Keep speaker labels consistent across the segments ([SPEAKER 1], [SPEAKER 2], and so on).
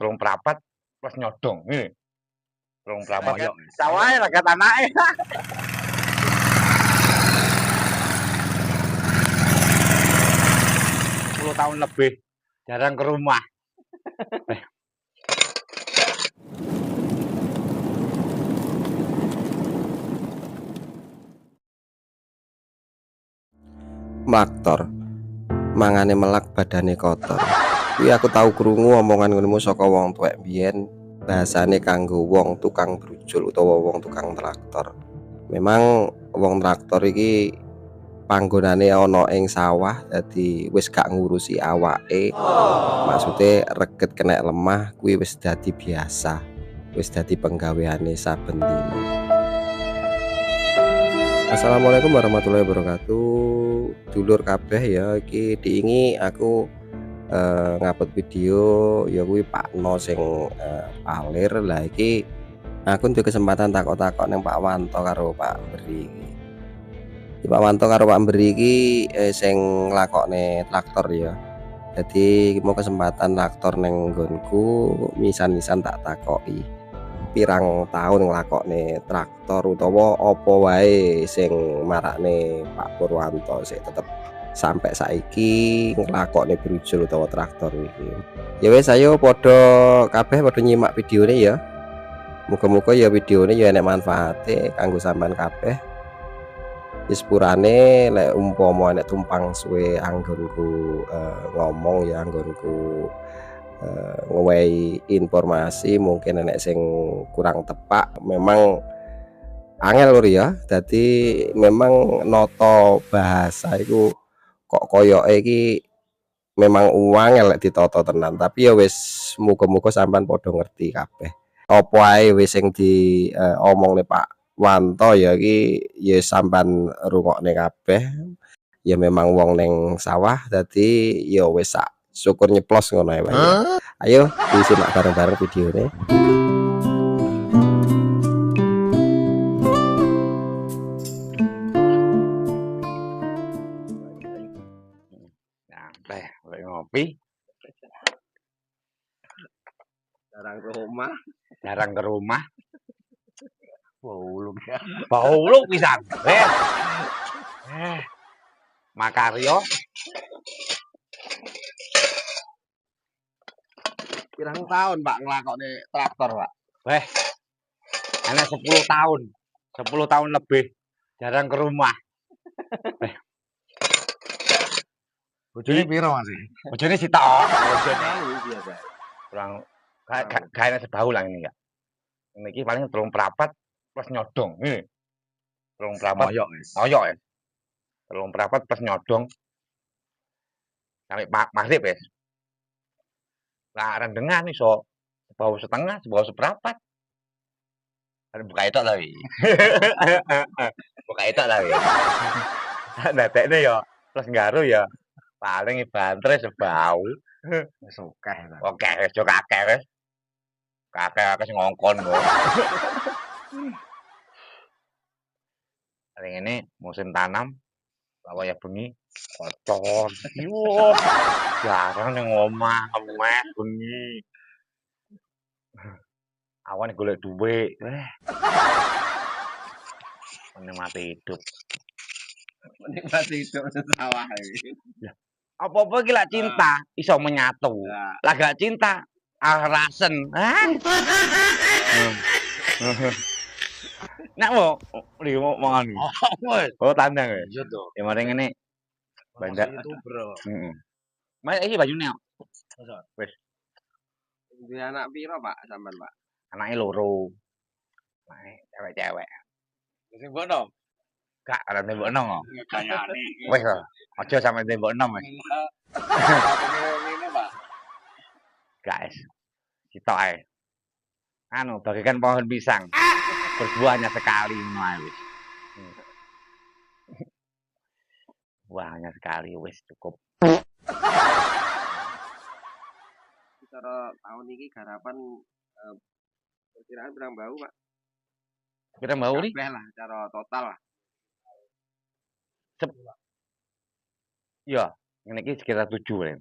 [SPEAKER 1] telung prapat plus nyodong ngene. Telung prapat.
[SPEAKER 2] Moyok.
[SPEAKER 1] Sawahe ragat anake. 10 tahun lebih jarang ke rumah.
[SPEAKER 3] Maktor mangane melak badane kotor. Kuwi aku tahu krungu omongan ngono saka wong tuwek biyen, bahasane kanggo wong tukang brujul utawa wong tukang traktor. Memang wong traktor iki panggonane ana ing sawah, dadi wis gak ngurusi awake. Maksude reget kena lemah kuwi wis dadi biasa, wis dadi penggaweane saben dina. Assalamualaikum warahmatullahi wabarakatuh. Dulur kabeh ya, iki diingi aku ngupload video ya kuwi Pakno sing palir. Lah iki aku duwe kesempatan takok-takok ning Pak Wanto karo Pak Mberi iki. Pak Wanto karo Pak Mberi iki sing nglakokne traktor ya. Jadi mau kesempatan traktor ning nggonku, misan-misan tak takoki. Pirang tahun nglakokne traktor utawa apa wae sing marakne Pak Purwanto sik tetep sampai saiki nglakokne brujul utawa traktor iki. Ya wis ayo padha kabeh padha nyimak videone ya. Muga-muga ya videone ya enek manfaate kanggo sampean kabeh. Wis purane lek umpama enek tumpang suwe anggonku ngomong ya anggonku ngewehi informasi mungkin enek sing kurang tepak, memang angel lur ya. Dadi memang noto bahasa iku kok koyoke iki memang angel lek ditata tenan, tapi ya wis muga-muga sampean padha ngerti kabeh. Apa ae wis sing diomongne Pak Wanto ya iki ya sampean rungokne kabeh. Ya memang wong ning sawah dadi ya wis sak syukur nyeplos ngono ae wae. Ayo disimak bareng-bareng videone.
[SPEAKER 1] Nah, lek ngopi jarang ke rumah. Baulung pisan. Makaryo
[SPEAKER 2] Pirang tahun Pak nglakokne traktor, Pak?
[SPEAKER 1] enek 10 tahun. 10 tahun lebih jarang ke rumah.
[SPEAKER 2] Bojone piro, Mas?
[SPEAKER 1] Bojone sitok.
[SPEAKER 2] Bojone biasa.
[SPEAKER 1] Kurang gak enek sebau lah ini ya. Ini iki paling telung prapat plus nyodong ngene. Telung prapat.
[SPEAKER 2] Moyok, Mas.
[SPEAKER 1] Moyok ya. Telung prapat plus nyodong. Sampai maghrib wis. Lah rendengan iso sebau setengah, sebau seprapat. Kan buka etok lah wi. Buka etok lah wi. Dadekne ya plus nggaru ya paling bantre sebau.
[SPEAKER 2] Wis akeh, Pak.
[SPEAKER 1] Oke, wis yo kakek wis. Kakek sing ngongkon kok. Paling ini musim tanam wayah bengi kocor. Yo, jarang ning omah ameh bengi. Awan golek duit. Menikmati hidup.
[SPEAKER 2] Menikmati hidup sawah iki.
[SPEAKER 1] Apa-apa iki lak cinta iso menyatu. Lah gak cinta rasen. Nek mau mangan. Oh, tandang ya.
[SPEAKER 2] Iya to.
[SPEAKER 1] Ya mari ngene. Bandak.
[SPEAKER 2] YouTuber.
[SPEAKER 1] Heeh. Mas iki bajune kok. Wis.
[SPEAKER 2] Duwe anak piro, Pak, sampean, Pak?
[SPEAKER 1] Anake loro. Anake cewek-cewek.
[SPEAKER 2] Sing mbokno?
[SPEAKER 1] Gak arep nembokno kok.
[SPEAKER 2] Kayane.
[SPEAKER 1] Wis to. Aja sampe nembokno wis.
[SPEAKER 2] Ngene, Pak.
[SPEAKER 1] Guys. Sitok ae. Anu, bagaikan pohon pisang. Berbuahnya sekali ngono ae wis. Buahnya sekali wis cukup.
[SPEAKER 2] Cara tahun iki garapan perkiraan berang bau, Pak?
[SPEAKER 1] Kita mau nih.
[SPEAKER 2] Kabeh lah, cara total lah.
[SPEAKER 1] Ya, ngene iki sekitar 7 ya.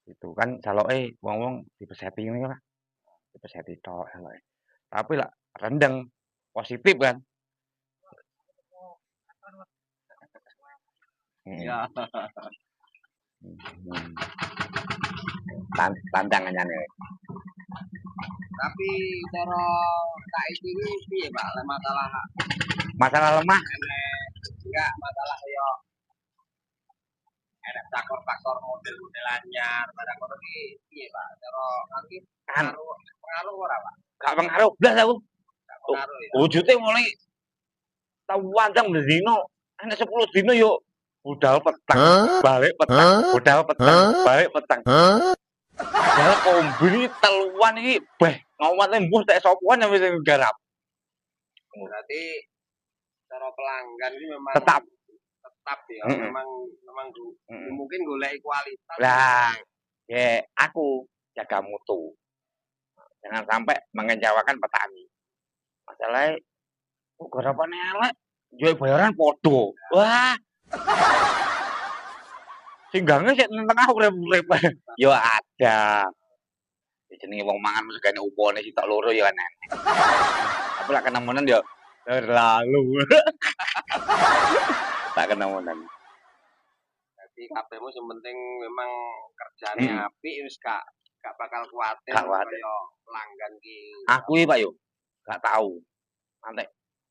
[SPEAKER 1] Itu kan jaloke wong-wong dipeseti ngene Pak, dipeseti tok jaloke. Tapi lak rendeng, positif kan. Mhm.
[SPEAKER 2] Ya.
[SPEAKER 1] Mhm. Tantangannya.
[SPEAKER 2] Tapi cara KIP ini piye Pak lek
[SPEAKER 1] Masalah lemah,
[SPEAKER 2] enggak masalah yo enek faktor-faktor model-model anyar barang ngono ki piye Pak? Cara nanti
[SPEAKER 1] kan
[SPEAKER 2] pengaruh ora Pak?
[SPEAKER 1] gak pengaruh blas aku.
[SPEAKER 2] Gak pengaruh ya.
[SPEAKER 1] Wujute mulai tawandang dino, enek 10 dino yo budal petang, balik petang, budal petang, balik petang. Padahal kombini teluan iki beh ngawate mbuh tek sopoan yang wis garap.
[SPEAKER 2] Berarti cara pelanggan ini memang
[SPEAKER 1] Tetap.
[SPEAKER 2] ya,
[SPEAKER 1] Mm-mm.
[SPEAKER 2] memang
[SPEAKER 1] Mm-mm.
[SPEAKER 2] mungkin golek kualitas.
[SPEAKER 1] Lah, ya aku jaga mutu. Jangan sampai mengecewakan petani. Masalahnya, kok garapan elek, jual bayaran podo. Wah, singgangnya sih tengah urip-urip. Yo ada. Jenenge wong mangan mesti kene upone sitok loro ya kan. Tapi lak kenemunan yo terlalu. Tak kenemunan.
[SPEAKER 2] Jadi kabehmu sing penting memang kerjane apik wis gak bakal kuwatir
[SPEAKER 1] Gak kuwatir.
[SPEAKER 2] kaya pelanggan ki.
[SPEAKER 1] Aku iki Pak yo gak tahu. Nanti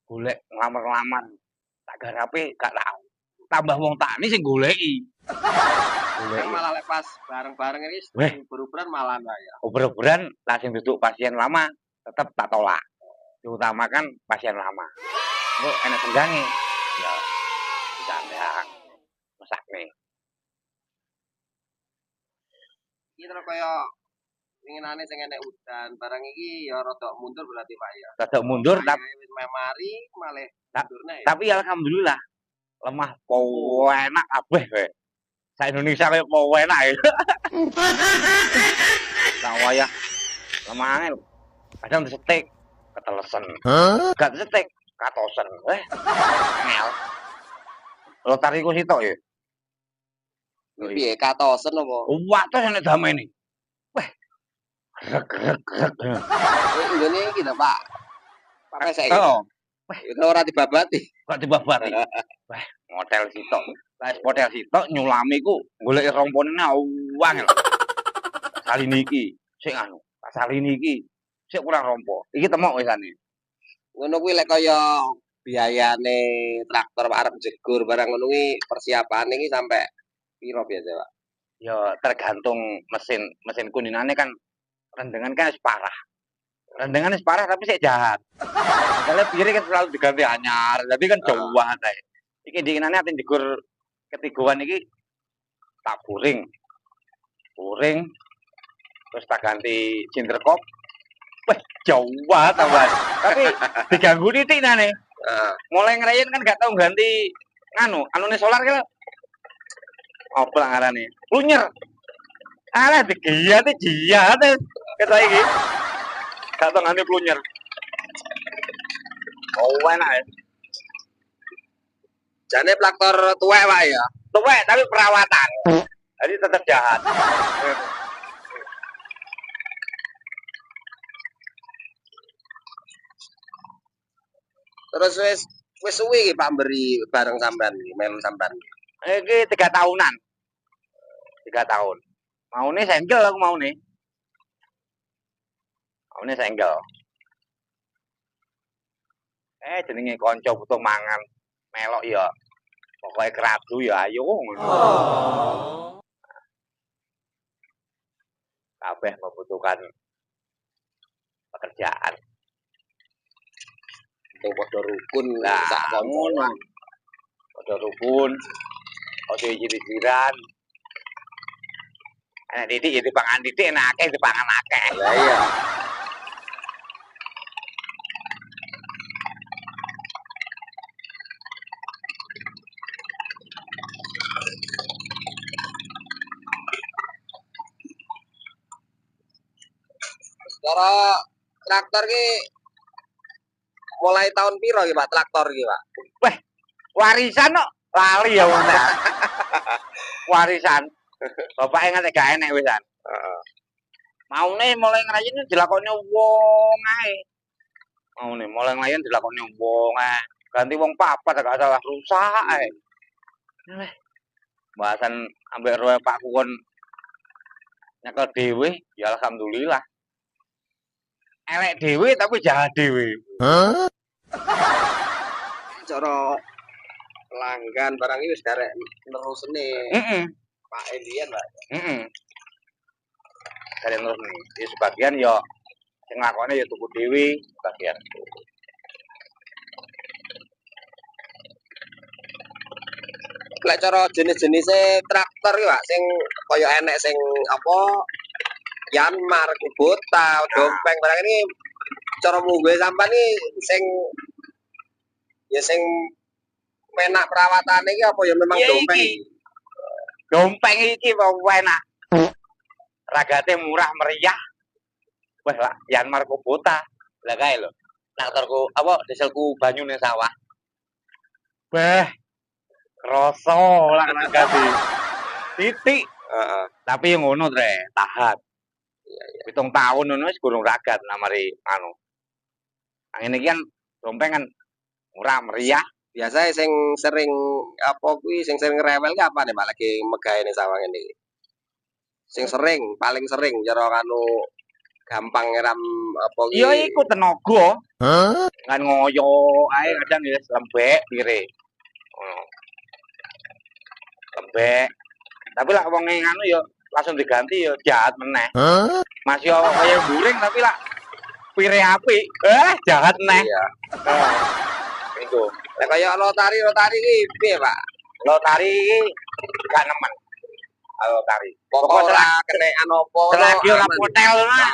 [SPEAKER 1] golek nglamar-nglamar tak garape gak tahu. Tambah wong tani sing goleki.
[SPEAKER 2] Kan malah lek pas bareng-bareng ini
[SPEAKER 1] Weh.
[SPEAKER 2] beruberan malah ya.
[SPEAKER 1] Uber-uberan langsung duduk pasien lama tetap tak tolak. Diutamakan pasien lama. Engko enak senggange. Ya dicandang. Mesakne.
[SPEAKER 2] Iki terus kaya winginane sing enek udan barang iki ya rada mundur berarti Pak ya.
[SPEAKER 1] Rada mundur
[SPEAKER 2] Tapi wis memari malah mundurne ya.
[SPEAKER 1] tapi alhamdulillah lemah po enak kabeh kowe. Sa Indonesia koyo po enak ya. Lah wayah lemah kadang disetik ketelesen. Gak disetik katosen. Ngel. Lotariku sitok ya.
[SPEAKER 2] Piye katosen apa?
[SPEAKER 1] Wates nek damene. Weh. Grek.
[SPEAKER 2] Inggone iki lho Pak. Pak pesek.
[SPEAKER 1] Oh,
[SPEAKER 2] Itu ora dibabati.
[SPEAKER 1] gak dibabati. Wah, model sitok. Lah model sitok nyulami ku golek rompone uang lho. Saline iki sik anu, saline iki sik kurang rompo. Iki temok wisane.
[SPEAKER 2] Ngono kuwi lek kaya biayane traktor arep jegur barang ngono kuwi persiapane iki sampai piro biasa, Pak?
[SPEAKER 1] Ya tergantung mesin kuninane kan rendengan kan wis parah. Rendengan wis parah tapi sik jahat. Soalnya piring kan selalu diganti anyar, jadi kan jauhan ae. Iki diinane ati jegur ketigoan iki tak puring. Terus tak ganti cinderkop. Wah, jauh banget tambah. Tapi diganggu titik nane. Mulai ngerayin kan gak tau ganti anune solar kan. Apa ngarane? Lunyer. Alah digiyate jiat kata iki. Gak tau ganti lunyer. Oh, enak ya.
[SPEAKER 2] Jane traktor tuwek, Pak ya.
[SPEAKER 1] Tuwek tapi perawatan. Jadi tetap jahat.
[SPEAKER 2] Terus wis suwi iki Pak mberi bareng sampean iki, melu sampean.
[SPEAKER 1] Iki 3 tahunan. 3 tahun. Maune senggel aku maune. Maune senggel. Jenenge kanca butuh mangan. Melok ya. Pokoke keradu ya ayo ngono. Kabeh membutuhkan pekerjaan.
[SPEAKER 2] Sing padha rukun
[SPEAKER 1] Lah,
[SPEAKER 2] sak
[SPEAKER 1] ngono. Padha rukun. Padha jiri-jiran. Enak titik ya dipangan titik enak akeh dipangan akeh.
[SPEAKER 2] Lah iya. Cara traktor ki mulai tahun piro iki Pak traktor iki Pak?
[SPEAKER 1] Warisan kok lali ya wong. Warisan. Bapake nganti gak enek wisan.
[SPEAKER 2] Heeh.
[SPEAKER 1] Maune mulai ngrayine dilakoni wong ae. Maune mulai nglayen dilakoni wong ae. Ganti wong papat gak salah rusak ae. Weh, bahasan ambek roe Pakku kon nyekel dhewe, ya alhamdulillah. Elek dhewe tapi jahat dhewe.
[SPEAKER 2] Cara pelanggan barang iki wis garek nerusne
[SPEAKER 1] Heeh.
[SPEAKER 2] Pak Endian, Pak.
[SPEAKER 1] Heeh. Kalian terus nih, di sebagian yo sing lakone ya tuku dhewe, sebagian.
[SPEAKER 2] Lek cara jenis-jenise traktor iki, Pak, sing kaya enek sing apa Yanmar, Kubota, Dompeng barang ini cara mungguhe sampean iki sing penak perawatane iki apa ya memang
[SPEAKER 1] Iya
[SPEAKER 2] Dompeng?
[SPEAKER 1] iki. Dompeng iki enak. Ragate murah meriah. Wah lah, Yanmar Kubota. Lah kae lho. Traktorku apa dieselku banyu ning sawah. Beh, kroso lah ragate. Titik.
[SPEAKER 2] Heeh.
[SPEAKER 1] Tapi yang ngono tre, tahan.
[SPEAKER 2] Iya, iya.
[SPEAKER 1] 7 tahun ngono wis gurung ragat namari anu. Angin iki kan dompeng kan murah meriah.
[SPEAKER 2] Biasanya sing sering apa kuwi sing sering rewel ki apa nih Pak lagi megahe ning sawah ngene iki? Sing sering, paling sering cara anu gampang ngeram apa kuwi?
[SPEAKER 1] Iya iku tenaga. Kan ngoyo ae kadang ya lembek pire. Ngono. Lembek. Tapi lak wong nganu ya langsung diganti ya jahat meneh. Masih kaya buring tapi lak pire apik, jahat meneh.
[SPEAKER 2] Iya.
[SPEAKER 1] Iku.
[SPEAKER 2] Lek kaya lotari iki piye, Pak?
[SPEAKER 1] Lotari iki gak nemen. Lotari.
[SPEAKER 2] Pokok ora kenekan apa
[SPEAKER 1] Selagi ora potel mah.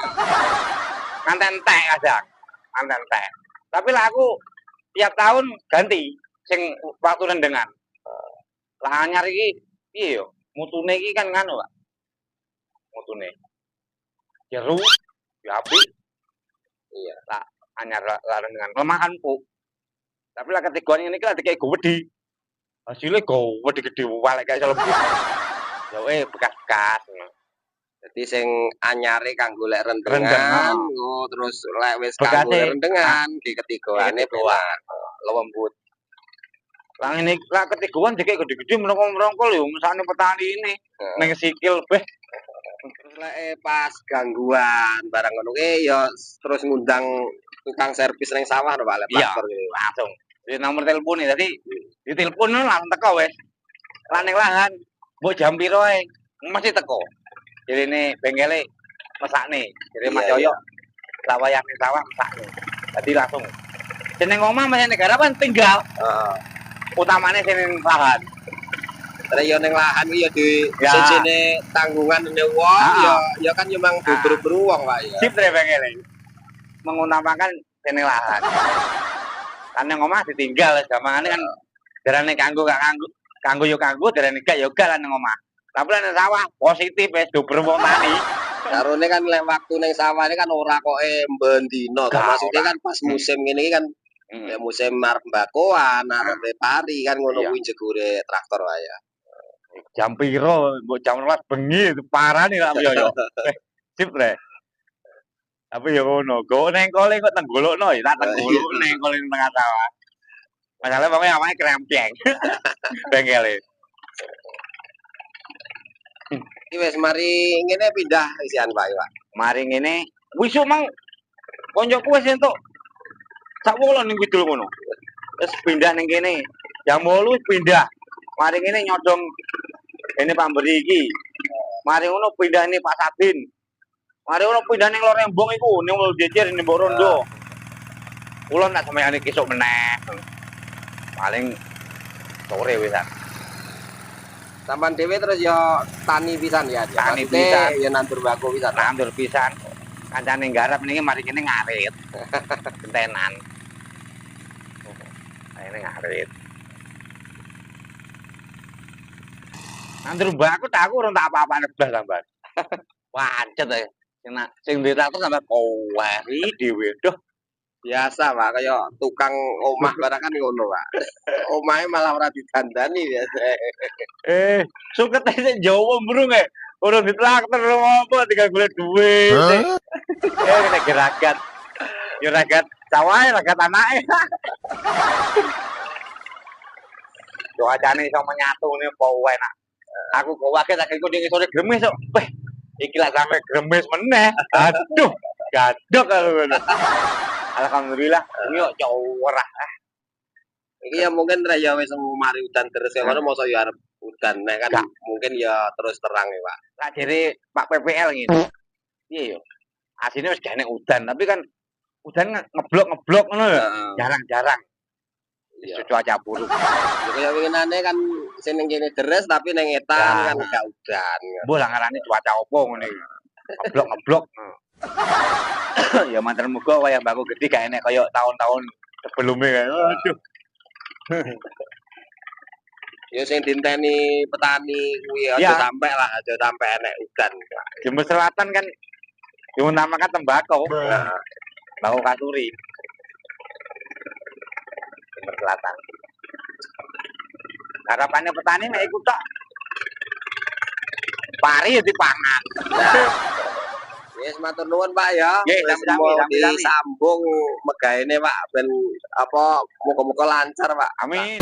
[SPEAKER 1] Nganti entek kadang. Nganti entek. Tapi lah aku tiap tahun ganti sing waktu rendengan. Lah anyar iki piye yo? Mutune iki kan nganu, Pak. Mutune. Jeru, ya apik. Iya, lah anyar lah rendengan. Lemah kan empuk. Tapi lah ketika ngene iki lah dikek gede. Hasilnya gede gede walek kayak selebut. Ya bekas-bekas.
[SPEAKER 2] Jadi sing anyare kanggo lek
[SPEAKER 1] Rendengan.
[SPEAKER 2] rendengan, oh, terus lek wis kanggo
[SPEAKER 1] Bekase,
[SPEAKER 2] rendengan ketigane
[SPEAKER 1] ketigoan. Lembut. Lah ngene lah ketigoan dikek gede-gede merongkol-merongkol yo mesane petani ini. Ning sikil beh.
[SPEAKER 2] Terus lek pas gangguan barang ngono ki ya terus ngundang tukang servis ning sawah lho Pak lek
[SPEAKER 1] Iya,
[SPEAKER 2] traktor iki.
[SPEAKER 1] langsung. Di nomor telepon nih, tadi ditelepon langsung teko wes. Lah ning lahan, mbok jam piro ae? Masih teko. Jadi ini bengkele mesakne. Jadi Mas
[SPEAKER 2] Iya,
[SPEAKER 1] Yoyo lah wayah ning sawah mesakne. Jadi langsung. Jeneng omah masih negara kan tinggal.
[SPEAKER 2] Heeh.
[SPEAKER 1] Utamane sing ning lahan.
[SPEAKER 2] Terus yo ning lahan iki ya di
[SPEAKER 1] Ya.
[SPEAKER 2] sijine tanggungan ne wong ya kan memang beru-beru wong Pak ya.
[SPEAKER 1] Sip tre bengkele. Mengutamakan sing ning lahan. Kan ning omah ditinggal jamane kan darane kanggo gak kanggo. Kanggo yo kanggo, darane gak yo gak lan ning omah. Tapi lan ning sawah positif wis dober wong tani.
[SPEAKER 2] Karone kan lek waktu ning sawah ini kan ora koke mben dino.
[SPEAKER 1] Gak,
[SPEAKER 2] Maksudnya
[SPEAKER 1] ora.
[SPEAKER 2] kan pas musim ngene iki kan ya musim arep mbakoan, arep pari kan ngono
[SPEAKER 1] Iya.
[SPEAKER 2] kuwi jegure traktor wae ya.
[SPEAKER 1] Jam piro? Mbok jam 12 bengi parah nih Pak Yoyo. Sip re. Tapi ya ngono, go nengkole kok tenggolokno ya, tak tenggolok nengkole ning tengah sawah. Masalah pokoknya awake krempeng. Bengkele.
[SPEAKER 2] Iki wis mari ngene pindah isian Pak ya.
[SPEAKER 1] Mari ngene, wis mang koncoku wis entuk sak wulan ning kidul ngono. Terus pindah ning kene. Jam 8 wis pindah. Mari ngene nyodong ini pamberi iki. Mari ngono pindah ini Pak Sabin. Mari ngono pindah ning Lorembong iku, ning Wul Jejer ning Mbok Rondo. Kula nak sampeyan iki esuk meneh. Paling sore wisan.
[SPEAKER 2] Sampean dhewe terus ya tani pisan ya.
[SPEAKER 1] Tani
[SPEAKER 2] Maksudnya
[SPEAKER 1] pisan.
[SPEAKER 2] ya nandur bako pisan.
[SPEAKER 1] Nandur pisan. Kancane nggarap niki mari kene ngarit. Gentenan. Ini ngarit. Nandur mbakku tak aku urung tak apa-apane blas sampean. Pancet ae. Sing duwe traktor sampe koweri dhewe. Duh.
[SPEAKER 2] Biasa, Pak, kaya tukang omah barang kan ngono, Pak. Omahe malah ora didandani biasa.
[SPEAKER 1] Suket sik Jawa mbrung urung ditraktir apa tinggal golek duit. Kena geragat. Ya ragat cawahe, ragat anake. Cuacane iso menyatu ngene apa enak. Aku kok wae tak iku ning sore gremes kok. Weh, iki lak sampe gremes meneh. Aduh, gadok aku ngono. Alhamdulillah, ini kok ora.
[SPEAKER 2] Iki ya mungkin rek ya wis mari udan terus ya ngono mosok ya arep udan nek kan mungkin ya terus terang ya, Pak.
[SPEAKER 1] Lak jere Pak PPL ngene. Piye yo? Asine wis gak enek udan, tapi kan udan ngeblok ngono lho. Jarang-jarang.
[SPEAKER 2] Iya.
[SPEAKER 1] Cuaca buruk.
[SPEAKER 2] Ya kaya winginane kan sing ning kene deres tapi ning etan kan gak udan.
[SPEAKER 1] Mbok lah ngarani cuaca opo ngene iki. Ngeblok. Ya manten muga wayah mbakku gede gak enek kaya tahun-tahun sebelumnya. Aduh.
[SPEAKER 2] Ya sing dinteni petani kuwi aja
[SPEAKER 1] Ya.
[SPEAKER 2] sampe lah, aja sampe enek udan.
[SPEAKER 1] Jember Selatan kan diutamakan tembakau.
[SPEAKER 2] Nah,
[SPEAKER 1] Tembakau kasuri. Jember Selatan. Harapannya petani mek iku tok. Pari ya dipangan.
[SPEAKER 2] wis matur nuwun Pak ya.
[SPEAKER 1] Nggih,
[SPEAKER 2] Wis
[SPEAKER 1] sami-sami.
[SPEAKER 2] disambung megaene Pak ben apa muga-muga lancar Pak.
[SPEAKER 1] Amin.